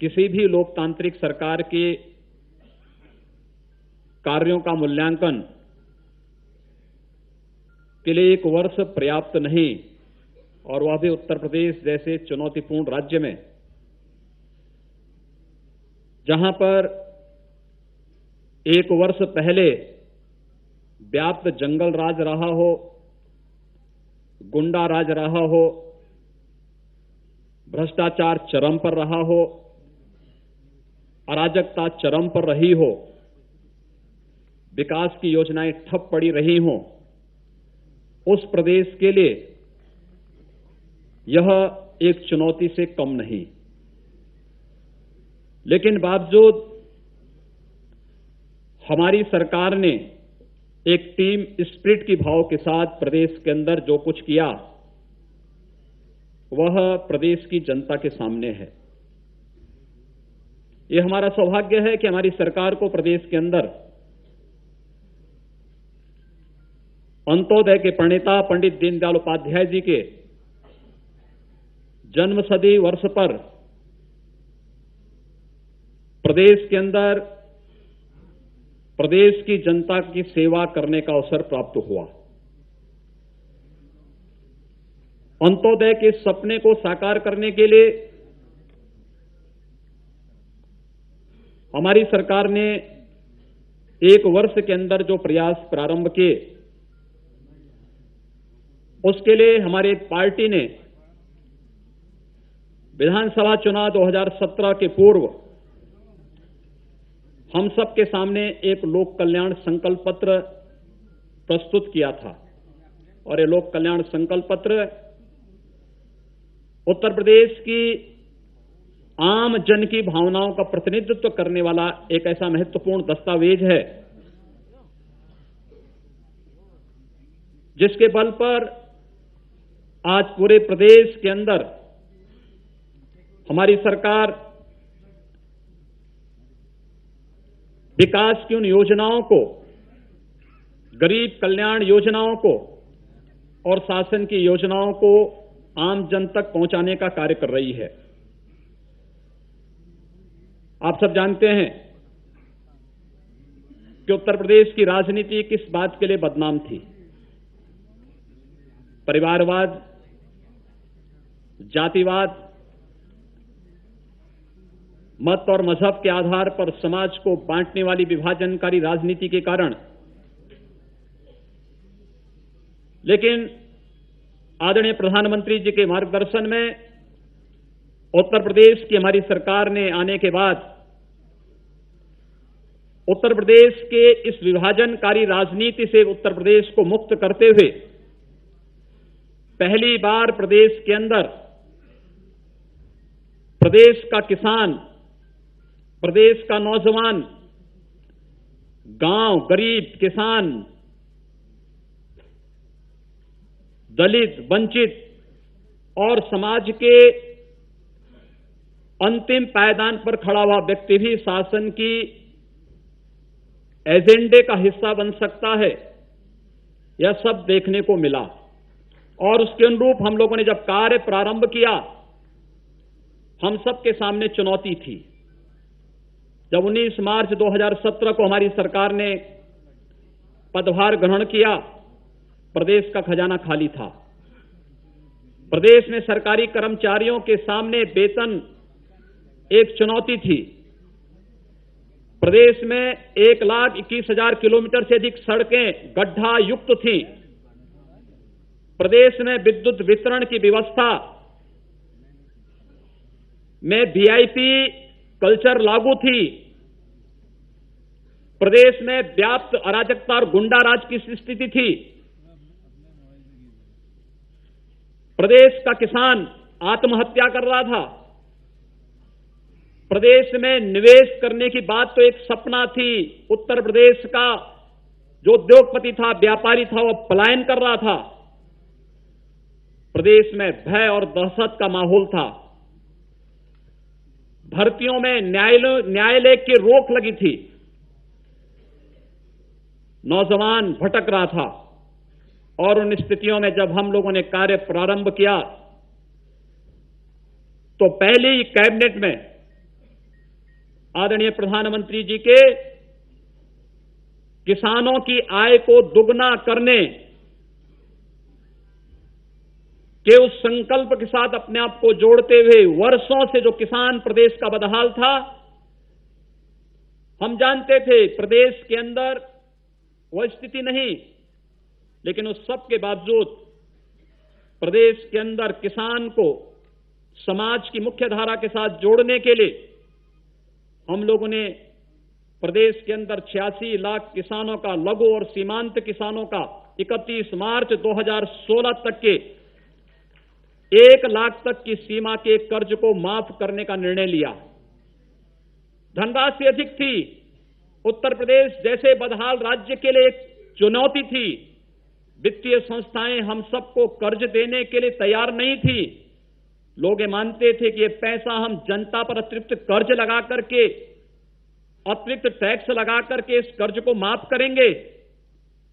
किसी भी लोकतांत्रिक सरकार के कार्यों का मूल्यांकन के लिए एक वर्ष पर्याप्त नहीं, और वह भी उत्तर प्रदेश जैसे चुनौतीपूर्ण राज्य में, जहां पर एक वर्ष पहले व्याप्त जंगल राज रहा हो, गुंडा राज रहा हो, भ्रष्टाचार चरम पर रहा हो, अराजकता चरम पर रही हो, विकास की योजनाएं ठप पड़ी रही हों, उस प्रदेश के लिए यह एक चुनौती से कम नहीं। लेकिन बावजूद हमारी सरकार ने एक टीम स्पिरिट की भाव के साथ प्रदेश के अंदर जो कुछ किया, वह प्रदेश की जनता के सामने है। यह हमारा सौभाग्य है कि हमारी सरकार को प्रदेश के अंदर अंत्योदय के प्रणेता पंडित दीनदयाल उपाध्याय जी के जन्मशती वर्ष पर प्रदेश के अंदर प्रदेश की जनता की सेवा करने का अवसर प्राप्त हुआ। अंत्योदय के सपने को साकार करने के लिए हमारी सरकार ने एक वर्ष के अंदर जो प्रयास प्रारंभ किए, उसके लिए हमारे पार्टी ने विधानसभा चुनाव 2017 के पूर्व हम सब के सामने एक लोक कल्याण संकल्प पत्र प्रस्तुत किया था, और ये लोक कल्याण संकल्प पत्र उत्तर प्रदेश की आम जन की भावनाओं का प्रतिनिधित्व करने वाला एक ऐसा महत्वपूर्ण दस्तावेज है, जिसके बल पर आज पूरे प्रदेश के अंदर हमारी सरकार विकास की उन योजनाओं को, गरीब कल्याण योजनाओं को और शासन की योजनाओं को आम जन तक पहुंचाने का कार्य कर रही है। आप सब जानते हैं कि उत्तर प्रदेश की राजनीति किस बात के लिए बदनाम थी। परिवारवाद, जातिवाद, मत और मजहब के आधार पर समाज को बांटने वाली विभाजनकारी राजनीति के कारण। लेकिन आदरणीय प्रधानमंत्री जी के मार्गदर्शन में उत्तर प्रदेश की हमारी सरकार ने आने के बाद उत्तर प्रदेश के इस विभाजनकारी राजनीति से उत्तर प्रदेश को मुक्त करते हुए पहली बार प्रदेश के अंदर प्रदेश का किसान, प्रदेश का नौजवान, गांव, गरीब, किसान, दलित, वंचित और समाज के अंतिम पायदान पर खड़ा हुआ व्यक्ति भी शासन की एजेंडे का हिस्सा बन सकता है, यह सब देखने को मिला। और उसके अनुरूप हम लोगों ने जब कार्य प्रारंभ किया, हम सबके सामने चुनौती थी। जब 19 मार्च 2017 को हमारी सरकार ने पदभार ग्रहण किया, प्रदेश का खजाना खाली था। प्रदेश में सरकारी कर्मचारियों के सामने वेतन एक चुनौती थी। प्रदेश में 1,21,000 किलोमीटर से अधिक सड़कें गड्ढा युक्त थीं। प्रदेश में विद्युत वितरण की व्यवस्था में वीआईपी कल्चर लागू थी। प्रदेश में व्याप्त अराजकता और गुंडा राज की स्थिति थी। प्रदेश का किसान आत्महत्या कर रहा था। प्रदेश में निवेश करने की बात तो एक सपना थी। उत्तर प्रदेश का जो उद्योगपति था, व्यापारी था, वह पलायन कर रहा था। प्रदेश में भय और दहशत का माहौल था। भर्तियों में न्यायालय की रोक लगी थी, नौजवान भटक रहा था। और उन स्थितियों में जब हम लोगों ने कार्य प्रारंभ किया तो पहले ही कैबिनेट में आदरणीय प्रधानमंत्री जी के किसानों की आय को दुगना करने के उस संकल्प के साथ अपने आप को जोड़ते हुए वर्षों से जो किसान प्रदेश का बदहाल था, हम जानते थे प्रदेश के अंदर वह स्थिति नहीं, लेकिन उस सब के बावजूद प्रदेश के अंदर किसान को समाज की मुख्य धारा के साथ जोड़ने के लिए हम लोगों ने प्रदेश के अंदर 86 लाख किसानों का, लघु और सीमांत किसानों का 31 मार्च 2016 तक के 1 लाख तक की सीमा के कर्ज को माफ करने का निर्णय लिया। धनराशि अधिक थी, उत्तर प्रदेश जैसे बदहाल राज्य के लिए एक चुनौती थी। वित्तीय संस्थाएं हम सबको कर्ज देने के लिए तैयार नहीं थी। लोग ये मानते थे कि ये पैसा हम जनता पर अतिरिक्त कर्ज लगा करके, अतिरिक्त टैक्स लगा करके इस कर्ज को माफ करेंगे।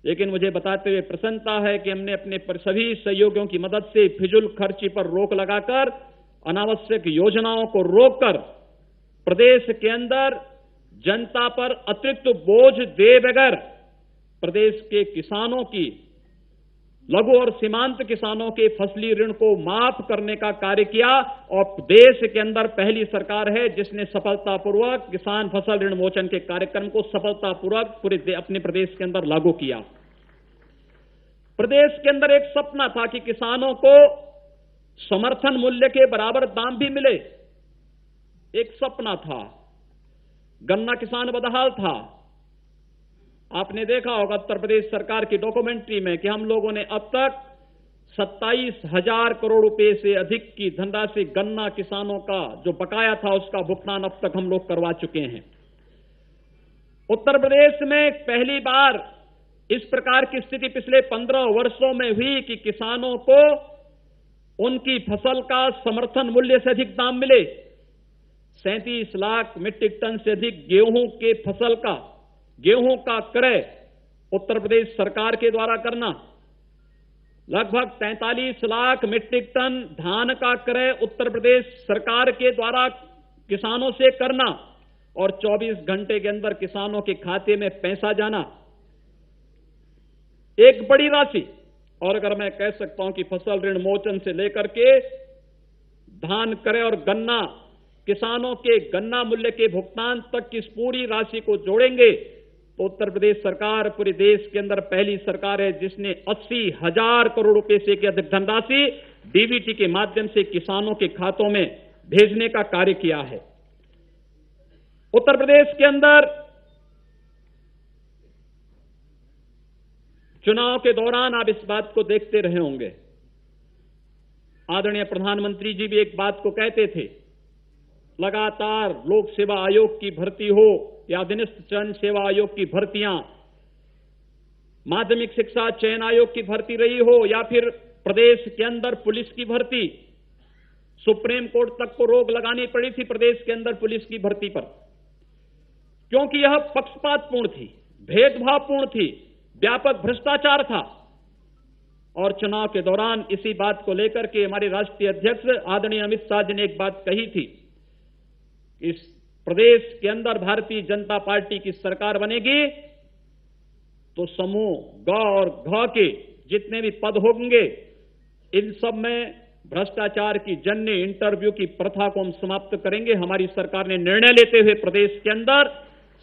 लेकिन मुझे बताते हुए प्रसन्नता है कि हमने अपने सभी सहयोगियों की मदद से फिजूल खर्ची पर रोक लगाकर, अनावश्यक योजनाओं को रोककर प्रदेश के अंदर जनता पर अतिरिक्त बोझ दे बगैर प्रदेश के किसानों की, लघु और सीमांत किसानों के फसली ऋण को माफ करने का कार्य किया। और देश के अंदर पहली सरकार है जिसने सफलतापूर्वक किसान फसल ऋण मोचन के कार्यक्रम को सफलतापूर्वक पूरे अपने प्रदेश के अंदर लागू किया। प्रदेश के अंदर एक सपना था कि किसानों को समर्थन मूल्य के बराबर दाम भी मिले, एक सपना था। गन्ना किसान बदहाल था। आपने देखा होगा उत्तर प्रदेश सरकार की डॉक्यूमेंट्री में कि हम लोगों ने अब तक 27,000 करोड़ रुपए से अधिक की धनराशि गन्ना किसानों का जो बकाया था उसका भुगतान अब तक हम लोग करवा चुके हैं। उत्तर प्रदेश में पहली बार इस प्रकार की स्थिति पिछले 15 वर्षों में हुई कि किसानों को उनकी फसल का समर्थन मूल्य से अधिक दाम मिले। 37 लाख मीट्रिक टन से अधिक गेहूं का क्रय उत्तर प्रदेश सरकार के द्वारा करना, लगभग 43 लाख मीट्रिक टन धान का क्रय उत्तर प्रदेश सरकार के द्वारा किसानों से करना और 24 घंटे के अंदर किसानों के खाते में पैसा जाना, एक बड़ी राशि। और अगर मैं कह सकता हूं कि फसल ऋण मोचन से लेकर के धान क्रय और गन्ना किसानों के गन्ना मूल्य के भुगतान तक की इस पूरी राशि को जोड़ेंगे तो उत्तर प्रदेश सरकार पूरे देश के अंदर पहली सरकार है जिसने 80,000 करोड़ रुपए से की अधिक धनराशि डीबीटी के माध्यम से किसानों के खातों में भेजने का कार्य किया है। उत्तर प्रदेश के अंदर चुनाव के दौरान आप इस बात को देखते रहे होंगे, आदरणीय प्रधानमंत्री जी भी एक बात को कहते थे, लगातार लोक सेवा आयोग की भर्ती हो या अधीनस्थ चयन सेवा आयोग की भर्तियां, माध्यमिक शिक्षा चयन आयोग की भर्ती रही हो या फिर प्रदेश के अंदर पुलिस की भर्ती, सुप्रीम कोर्ट तक को रोक लगानी पड़ी थी प्रदेश के अंदर पुलिस की भर्ती पर, क्योंकि यह पक्षपातपूर्ण थी, भेदभावपूर्ण थी, व्यापक भ्रष्टाचार था। और चुनाव के दौरान इसी बात को लेकर के हमारे राष्ट्रीय अध्यक्ष आदरणीय अमित शाह जी ने एक बात कही थी, इस प्रदेश के अंदर भारतीय जनता पार्टी की सरकार बनेगी तो समूह ग और घ के जितने भी पद होंगे इन सब में भ्रष्टाचार की जन्य इंटरव्यू की प्रथा को हम समाप्त करेंगे। हमारी सरकार ने निर्णय लेते हुए प्रदेश के अंदर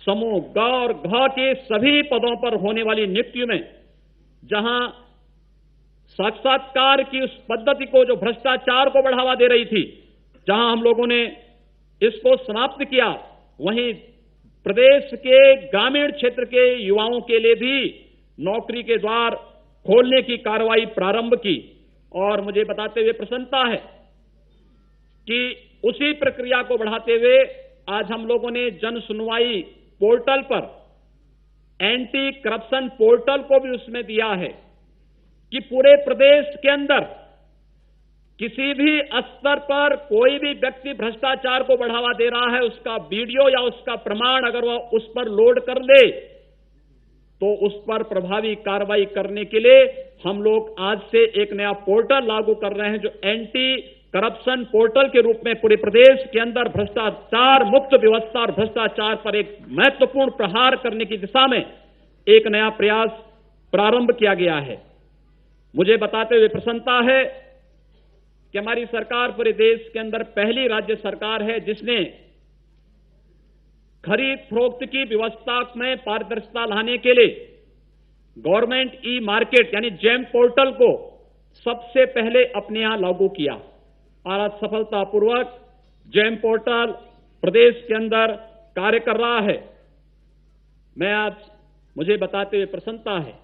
समूह ग और घ के सभी पदों पर होने वाली नियुक्तियों में जहां साक्षात्कार की उस पद्धति को जो भ्रष्टाचार को बढ़ावा दे रही थी, जहां हम लोगों ने इसको समाप्त किया, वहीं प्रदेश के ग्रामीण क्षेत्र के युवाओं के लिए भी नौकरी के द्वार खोलने की कार्रवाई प्रारंभ की। और मुझे बताते हुए प्रसन्नता है कि उसी प्रक्रिया को बढ़ाते हुए आज हम लोगों ने जन सुनवाई पोर्टल पर एंटी करप्शन पोर्टल को भी उसमें दिया है कि पूरे प्रदेश के अंदर किसी भी स्तर पर कोई भी व्यक्ति भ्रष्टाचार को बढ़ावा दे रहा है, उसका वीडियो या उसका प्रमाण अगर वह उस पर लोड कर ले तो उस पर प्रभावी कार्रवाई करने के लिए हम लोग आज से एक नया पोर्टल लागू कर रहे हैं, जो एंटी करप्शन पोर्टल के रूप में पूरे प्रदेश के अंदर भ्रष्टाचार मुक्त व्यवस्था और भ्रष्टाचार पर एक महत्वपूर्ण प्रहार करने की दिशा में एक नया प्रयास प्रारंभ किया गया है। मुझे बताते हुए प्रसन्नता है कि हमारी सरकार पूरे देश के अंदर पहली राज्य सरकार है जिसने खरीद फरोख्त की व्यवस्था में पारदर्शिता लाने के लिए गवर्नमेंट ई मार्केट यानी जेम पोर्टल को सबसे पहले अपने यहां लागू किया और आज सफलतापूर्वक जेम पोर्टल प्रदेश के अंदर कार्य कर रहा है। मैं आज मुझे बताते हुए प्रसन्नता है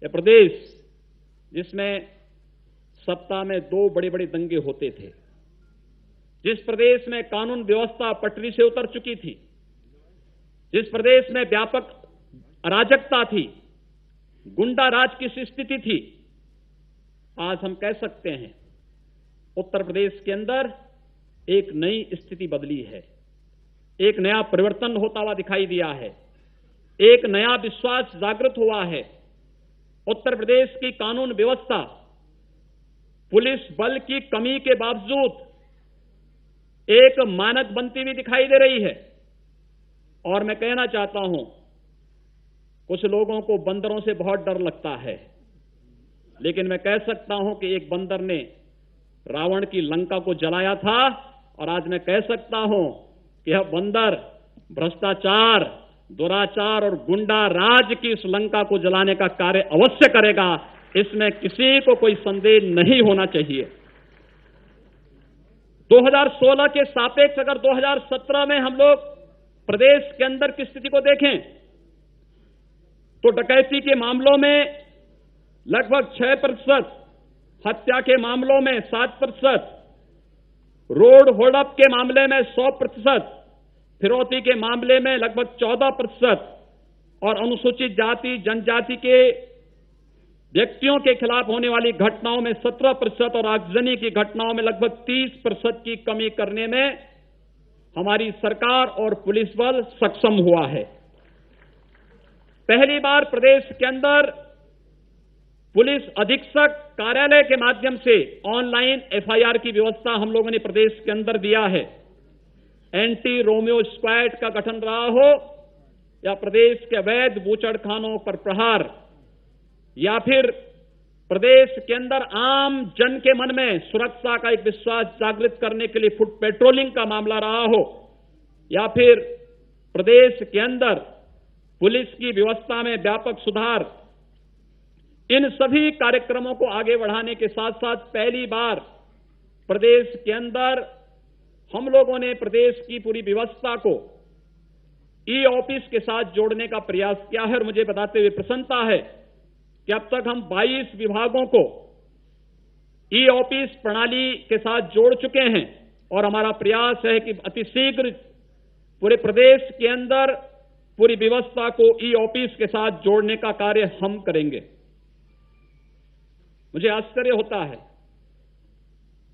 यह प्रदेश जिसमें सप्ताह में 2 बड़े बड़े दंगे होते थे, जिस प्रदेश में कानून व्यवस्था पटरी से उतर चुकी थी, जिस प्रदेश में व्यापक अराजकता थी, गुंडा राज की स्थिति थी, आज हम कह सकते हैं उत्तर प्रदेश के अंदर एक नई स्थिति बदली है, एक नया परिवर्तन होता हुआ दिखाई दिया है, एक नया विश्वास जागृत हुआ है। उत्तर प्रदेश की कानून व्यवस्था पुलिस बल की कमी के बावजूद एक मानक बनती हुई दिखाई दे रही है। और मैं कहना चाहता हूं, कुछ लोगों को बंदरों से बहुत डर लगता है, लेकिन मैं कह सकता हूं कि एक बंदर ने रावण की लंका को जलाया था और आज मैं कह सकता हूं कि यह बंदर भ्रष्टाचार, दुराचार और गुंडा राज की इस लंका को जलाने का कार्य अवश्य करेगा। इसमें किसी को कोई संदेह नहीं होना चाहिए। 2016 के सापेक्ष अगर 2017 में हम लोग प्रदेश के अंदर की स्थिति को देखें तो डकैती के मामलों में लगभग 6%, हत्या के मामलों में 7%, रोड होल्डअप के मामले में 100%, फिरौती के मामले में लगभग 14% और अनुसूचित जाति जनजाति के व्यक्तियों के खिलाफ होने वाली घटनाओं में 17% और आगजनी की घटनाओं में लगभग 30% की कमी करने में हमारी सरकार और पुलिस बल सक्षम हुआ है। पहली बार प्रदेश के अंदर पुलिस अधीक्षक कार्यालय के माध्यम से ऑनलाइन एफआईआर की व्यवस्था हम लोगों ने प्रदेश के अंदर दिया है। एंटी रोमियो स्क्वाड का गठन रहा हो या प्रदेश के अवैध बूचड़खानों पर प्रहार या फिर प्रदेश के अंदर आम जन के मन में सुरक्षा का एक विश्वास जागृत करने के लिए फुट पेट्रोलिंग का मामला रहा हो या फिर प्रदेश के अंदर पुलिस की व्यवस्था में व्यापक सुधार, इन सभी कार्यक्रमों को आगे बढ़ाने के साथ साथ पहली बार प्रदेश के अंदर हम लोगों ने प्रदेश की पूरी व्यवस्था को ई ऑफिस के साथ जोड़ने का प्रयास किया है। और मुझे बताते हुए प्रसन्नता है कि अब तक हम 22 विभागों को ई ऑफिस प्रणाली के साथ जोड़ चुके हैं और हमारा प्रयास है कि अतिशीघ्र पूरे प्रदेश के अंदर पूरी व्यवस्था को ई ऑफिस के साथ जोड़ने का कार्य हम करेंगे। मुझे आश्चर्य होता है,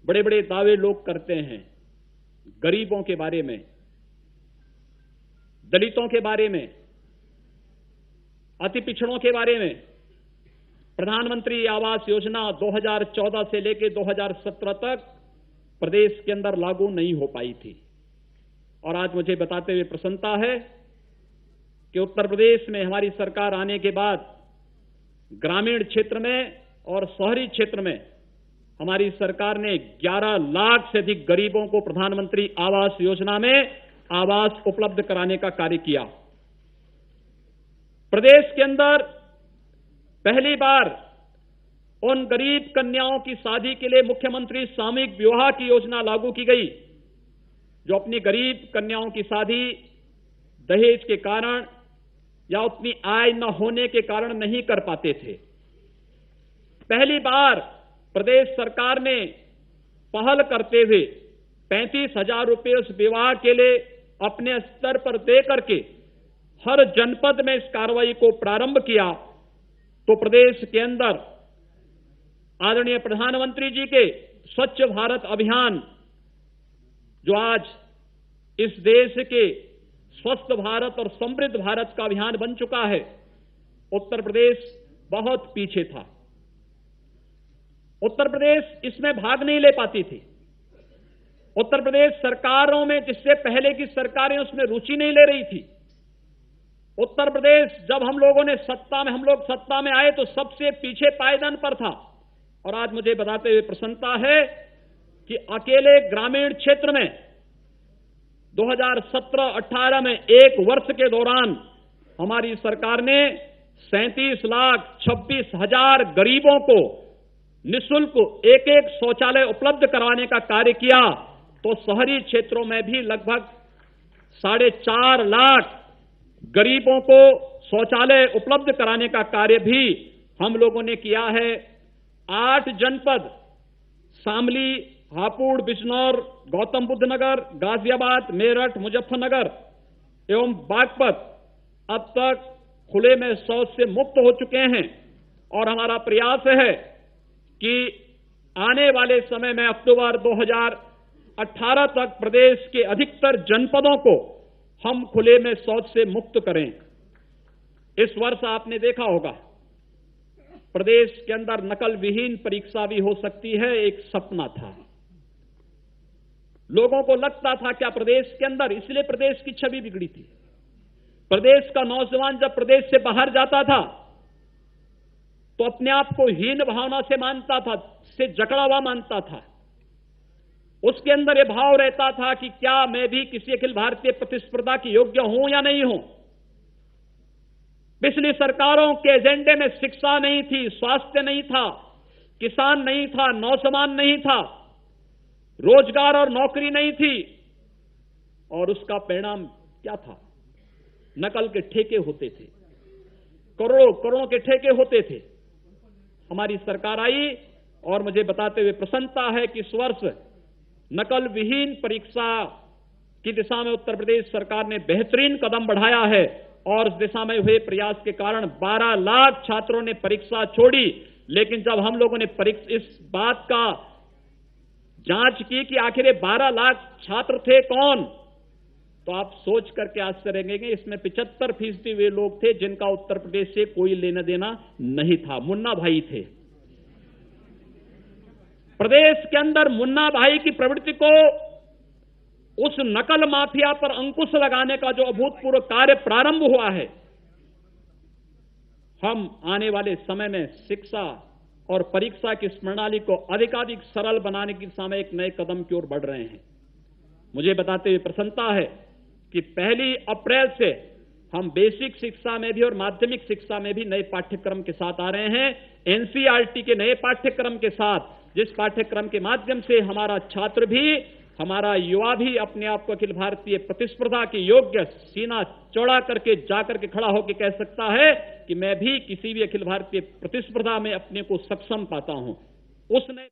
बड़े बड़े दावे लोग करते हैं गरीबों के बारे में, दलितों के बारे में, अति पिछड़ों के बारे में। प्रधानमंत्री आवास योजना 2014 से लेकर 2017 तक प्रदेश के अंदर लागू नहीं हो पाई थी और आज मुझे बताते हुए प्रसन्नता है कि उत्तर प्रदेश में हमारी सरकार आने के बाद ग्रामीण क्षेत्र में और शहरी क्षेत्र में हमारी सरकार ने 11 लाख से अधिक गरीबों को प्रधानमंत्री आवास योजना में आवास उपलब्ध कराने का कार्य किया। प्रदेश के अंदर पहली बार उन गरीब कन्याओं की शादी के लिए मुख्यमंत्री सामूहिक विवाह की योजना लागू की गई, जो अपनी गरीब कन्याओं की शादी दहेज के कारण या उतनी आय न होने के कारण नहीं कर पाते थे। पहली बार प्रदेश सरकार ने पहल करते हुए 35,000 रुपये उस विवाह के लिए अपने स्तर पर दे करके हर जनपद में इस कार्रवाई को प्रारंभ किया तो प्रदेश के अंदर आदरणीय प्रधानमंत्री जी के स्वच्छ भारत अभियान, जो आज इस देश के स्वस्थ भारत और समृद्ध भारत का अभियान बन चुका है, उत्तर प्रदेश बहुत पीछे था। उत्तर प्रदेश इसमें भाग नहीं ले पाती थी। उत्तर प्रदेश सरकारों में, जिससे पहले की सरकारें उसमें रुचि नहीं ले रही थी। उत्तर प्रदेश जब हम लोग सत्ता में आए तो सबसे पीछे पायदान पर था। और आज मुझे बताते हुए प्रसन्नता है कि अकेले ग्रामीण क्षेत्र में 2017-18 में एक वर्ष के दौरान हमारी सरकार ने 37,26,000 गरीबों को निःशुल्क एक शौचालय उपलब्ध करवाने का कार्य किया। तो शहरी क्षेत्रों में भी लगभग 4.5 लाख गरीबों को शौचालय उपलब्ध कराने का कार्य भी हम लोगों ने किया है। 8 जनपद शामली, हापुड़, बिजनौर, गौतम बुद्ध नगर, गाजियाबाद, मेरठ, मुजफ्फरनगर एवं बागपत अब तक खुले में शौच से मुक्त हो चुके हैं। और हमारा प्रयास है कि आने वाले समय में अक्टूबर 2018 तक प्रदेश के अधिकतर जनपदों को हम खुले में शौच से मुक्त करें। इस वर्ष आपने देखा होगा प्रदेश के अंदर नकल विहीन परीक्षा भी हो सकती है, एक सपना था। लोगों को लगता था क्या प्रदेश के अंदर, इसलिए प्रदेश की छवि बिगड़ी थी। प्रदेश का नौजवान जब प्रदेश से बाहर जाता था तो अपने आप को हीन भावना से मानता था, से जकड़ा हुआ मानता था। उसके अंदर यह भाव रहता था कि क्या मैं भी किसी अखिल भारतीय प्रतिस्पर्धा की योग्य हूं या नहीं हूं। पिछली सरकारों के एजेंडे में शिक्षा नहीं थी, स्वास्थ्य नहीं था, किसान नहीं था, नौजवान नहीं था, रोजगार और नौकरी नहीं थी। और उसका परिणाम क्या था? नकल के ठेके होते थे, करोड़ों करोड़ों के ठेके होते थे। हमारी सरकार आई और मुझे बताते हुए प्रसन्नता है कि इस वर्ष नकल विहीन परीक्षा की दिशा में उत्तर प्रदेश सरकार ने बेहतरीन कदम बढ़ाया है। और इस दिशा में हुए प्रयास के कारण 12 लाख छात्रों ने परीक्षा छोड़ी। लेकिन जब हम लोगों ने इस बात का जांच की कि आखिर 12 लाख छात्र थे कौन, तो आप सोच करके आश्चर्य रहेंगे, इसमें 75% वे लोग थे जिनका उत्तर प्रदेश से कोई लेना देना नहीं था। मुन्ना भाई थे। प्रदेश के अंदर मुन्ना भाई की प्रवृत्ति को, उस नकल माफिया पर अंकुश लगाने का जो अभूतपूर्व कार्य प्रारंभ हुआ है, हम आने वाले समय में शिक्षा और परीक्षा की इस प्रणाली को अधिकाधिक सरल बनाने की दिशा में एक नए कदम की ओर बढ़ रहे हैं। मुझे बताते हुए प्रसन्नता है कि 1 अप्रैल से हम बेसिक शिक्षा में भी और माध्यमिक शिक्षा में भी नए पाठ्यक्रम के साथ आ रहे हैं। एनसीईआरटी के नए पाठ्यक्रम के साथ, जिस पाठ्यक्रम के माध्यम से हमारा छात्र भी, हमारा युवा भी अपने आप को अखिल भारतीय प्रतिस्पर्धा के योग्य सीना चौड़ा करके जाकर के खड़ा होकर कह सकता है कि मैं भी किसी भी अखिल भारतीय प्रतिस्पर्धा में अपने को सक्षम पाता हूं। उसने